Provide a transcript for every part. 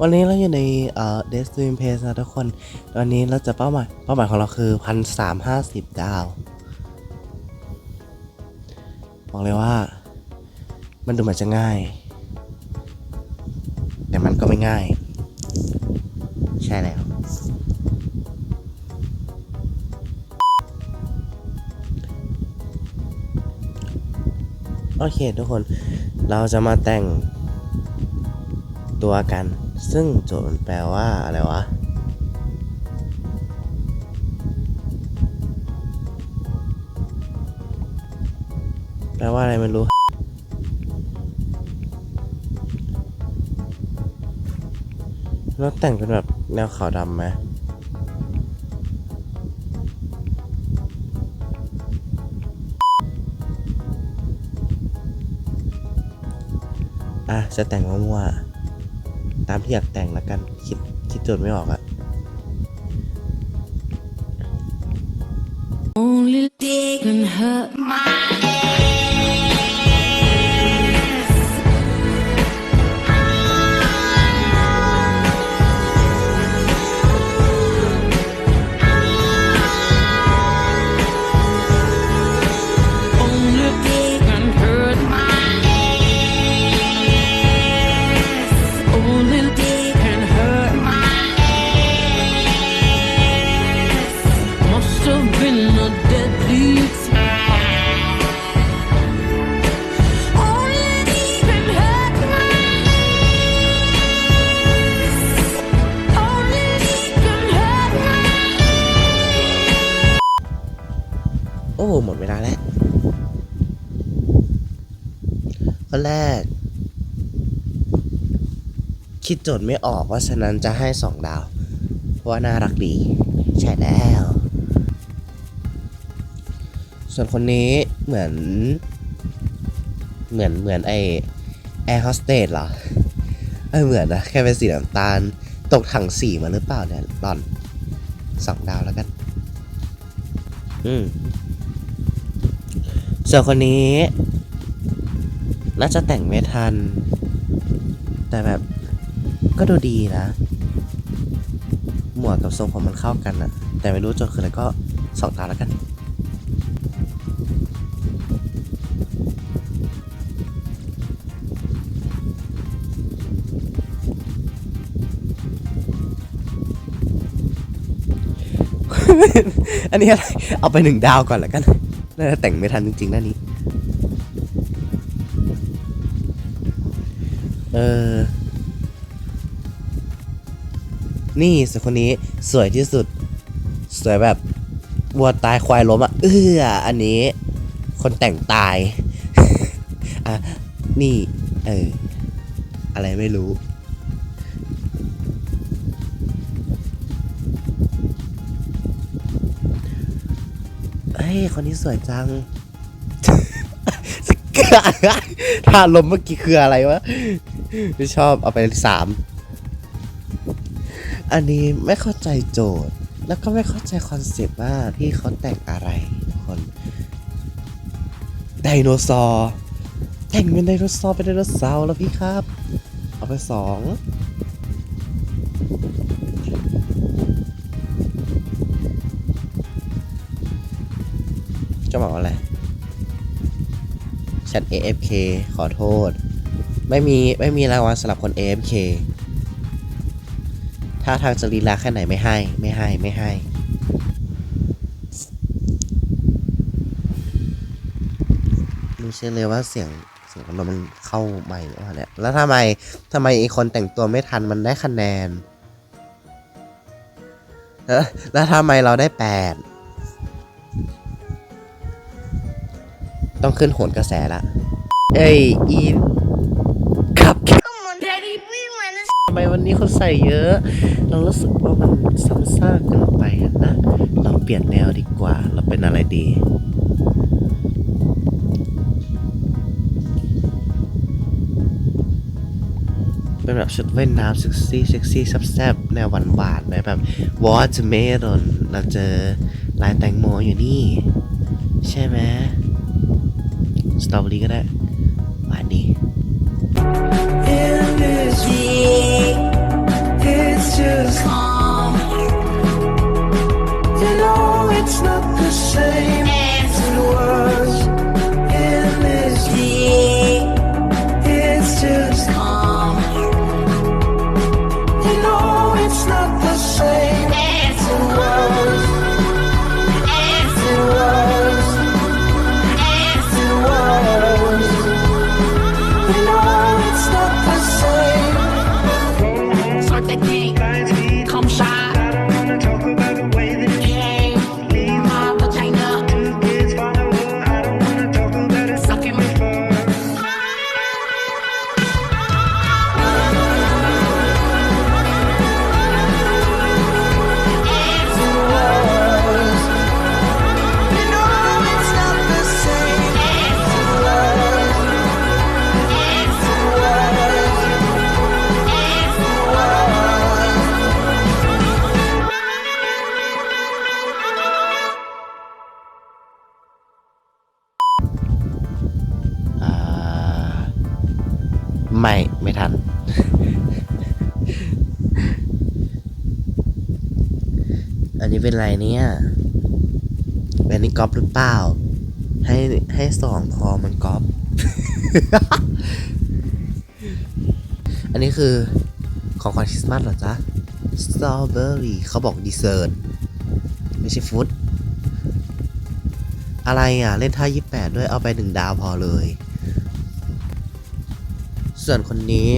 วันนี้เราอยู่ในDeath Dream Place นะทุกคนตอนนี้เราจะเป้าหมายของเราคือ1,350 ดาวบอกเลยว่ามันดูเหมือนจะง่ายแต่มันก็ไม่ง่ายใช่แล้วโอเคทุกคนเราจะมาแต่งตัวกันซึ่งโจทย์มันแปลว่าอะไรวะแปลว่าอะไรไม่รู้แล้วแต่งเป็นแบบแนวขาวดำไหมจะแต่งมั่วๆตามที่อยากแต่งแล้วกันคิดโจทย์ไม่ออกอะ Only they can hurt my Only they can hurt my ass. Only they can hurt my ass. Must have been a deadly attack. Only they can hurt my ass. Only they can hurt my ass. โอ้หมดเวลาแล้วคนแรกคิดโจทย์ไม่ออกว่าฉะนั้นจะให้2 ดาวเพราะว่าน่ารักดีใช่แล้วส่วนคนนี้เหมือนไอแอร์โฮสเตสเหรอเหมือนนะแค่เป็นสีน้ำตาลตกถังสีมาหรือเปล่าเนี่ยหล่อน2 ดาวแล้วกันส่วนคนนี้น่าจะแต่งไม่ทันแต่แบบก็ดูดีนะหมวกกับทรงผมมันเข้ากันอะแต่ไม่รู้โจทย์คืออะไรก็2 ดาวแล้วกันอันนี้อะไรเอาไป1 ดาวก่อนแล้วกันน่าจะแต่งไม่ทันจริงๆหน้านี้นี่สุดคนนี้สวยที่สุดสวยแบบวัวตายควายล้มอ่ะอันนี้คนแต่งตาย นี่อะไรไม่รู้เฮ้ยคนนี้สวยจัง ถ้าลมเมื่อกี้คืออะไรวะไม่ชอบเอาไป3อันนี้ไม่เข้าใจโจทย์แล้วก็ไม่เข้าใจคอนเซปต์ว่าพี่เขาแต่งอะไรทุกคนไดโนเสาร์แต่งเป็นไดโนเสาร์แล้วพี่ครับเอาไป2จะบอกว่าอะไรฉัน AFK ขอโทษไม่มีรางวัลสำหรับคน AFK ถ้าทางจะลีลาแค่ไหนไม่ให้รู้เชื่อเลยว่าเสียงของเรามันเข้าใหม่แล้วเนี่ยแล้วทำไมไอ้คนแต่งตัวไม่ทันมันได้คะแนนแล้วทำไมเราได้8ต้องขึ้นโหนกระแสละอีครับทำไมวันนี้เขาใส่เยอะเรารู้สึกว่ามันซ้ำซากเกินไปนะเราเปลี่ยนแนวดีกว่าเราเป็นอะไรดีเป็นแบบชุดว่ายน้ำเซ็กซี่แซ่บๆแนวหวานๆแบบวอเตอร์เมลอนเราเจอลายแตงโมอยู่นี่ใช่ไหมสตรอเบอรี่ก็ได้หวานดี นนี้เป็นไรเนี่ยอันนี้ก๊อปหรือเปล่าให้สองพอมันก๊อป อันนี้คือของขวัญคริสต์มาสเหรอจ๊ะสตรอเบอรี่เขาบอกดีเซอร์ไม่ใช่ฟู้ดอะไรอ่ะเล่นท่า28ด้วยเอาไป1 ดาวพอเลยส่วนคนนี้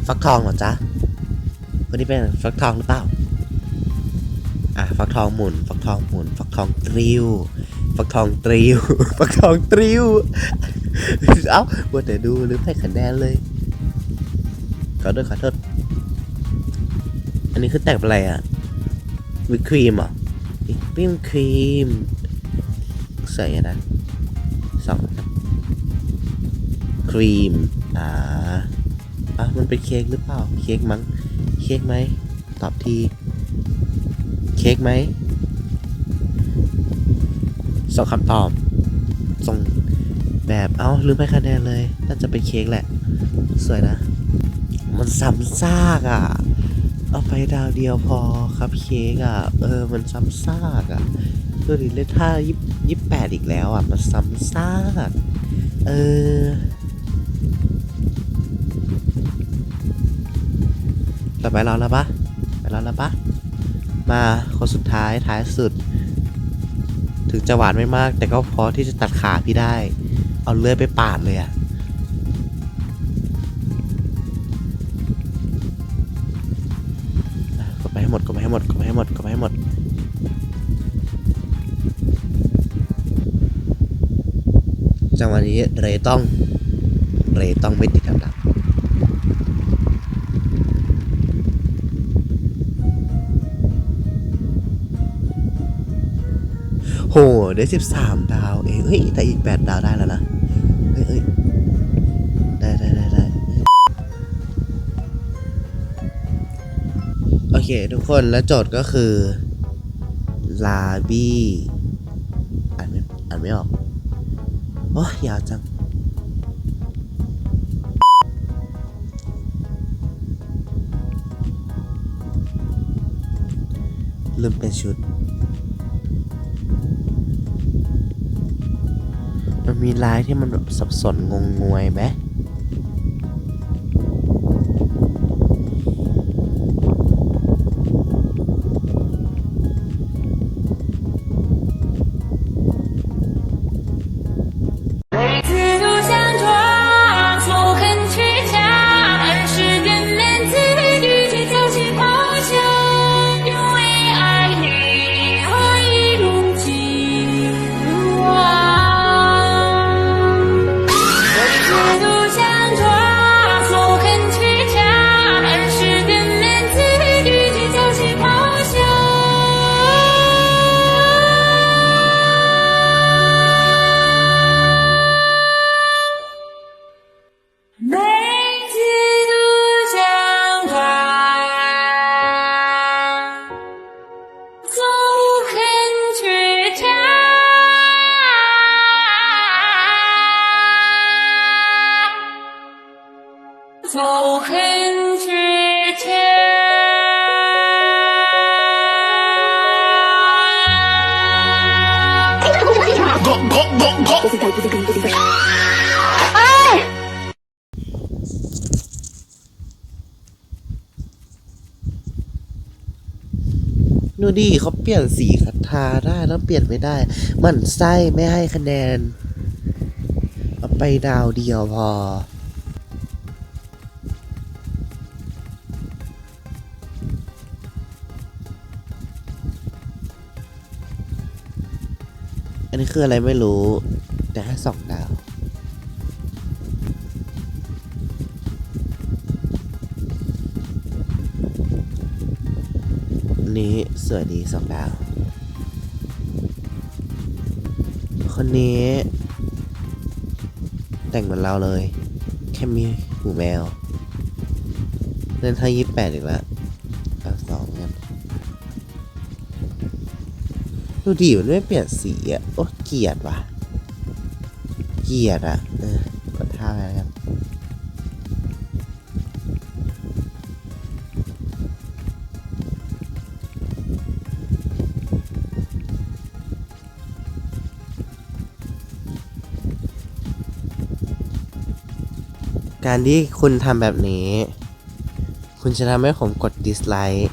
ฟักทองเหรอจ๊ะคนนี้เป็นฟักทองหรือเปล่าฟักทองหมุนฟักทองหมุนฟักทองตริวฟักทองตริว ฟักทองตริว เอ้าว่าแต่ดูหรือให้คะแนนเลยขอโทษอันนี้คือแต่งเป็นอะไรอ่ะวิปครีมเหรอวิปปิ้งครีมใส่นะ2ครีมมันเป็นเค้กหรือเปล่าเค้กมั้งเค้กไหมตอบทีเค้กไหมส่งคำตอบส่งแบบลืมให้คะแนนเลยน่าจะเป็นเค้กแหละสวยนะมันซ้ำซากอ่ะเอาไปดาวเดียวพอครับเค้กอ่ะมันซ้ำซากอ่ะดูดิเล่นท่า28อีกแล้วอ่ะมันซ้ำซากต่อไปเราแล้วปะมาคนสุดท้ายสุดถึงจะหวานไม่มากแต่ก็พอที่จะตัดขาพี่ได้เอาเลื่อยไปปาดเลยอ่ะกดไปให้หมดจังหวะนี้เรต้องไม่ติดอันดับโหได้13 ดาวเองแต่อีก8 ดาวได้แล้วนะได้โอเคทุกคนแล้วโจทย์ก็คือลาบี้อ่านไม่ออกโอ้ยาวจังลืมเป็นชุดมันมีลายที่มันแบบสับสนงงงวยไหม走很之前。ดูดิเขาเปลี่ยนสีคาถาได้แล้วเปลี่ยนไม่ได้มันไส้ไม่ให้คะแนนเอาไปดาวเดียวพออันนี้คืออะไรไม่รู้แต่ให้2 ดาวอันนี้สวยดี2 ดาวคนนี้แต่งเหมือนเราเลยแค่มีหูแมวเล่นท่า28อีกแล้วเอา2กันดูดิมันไม่เปลี่ยนสีอ่ะโอ้เกลียดว่ะเกลียดอ่ะกดท่าอะไรกัน การที่คุณทำแบบนี้ คุณจะทำให้ผมกดดิสไลค์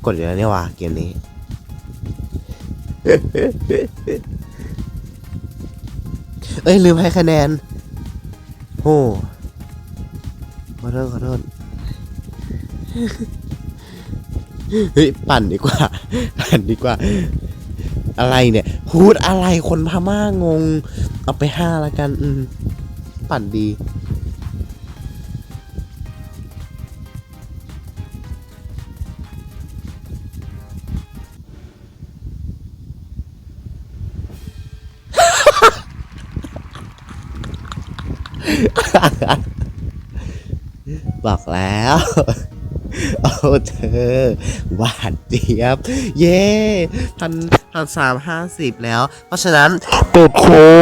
กดอยู่แล้วนี่หว่าเกมนี้ เอ้ยลืมให้คะแนนโอ้ขอโทษขอโทษ เฮ้ยปั่นดีกว่า ปั่นดีกว่า อะไรเนี่ยพูดอะไรคนพม่างง เอาไป5แล้วกันปั่นดี บอกแล้ว โอ้เธอหวานเจี๊ยบ เย้1,350แล้ว เพราะฉะนั้นปิดคลิป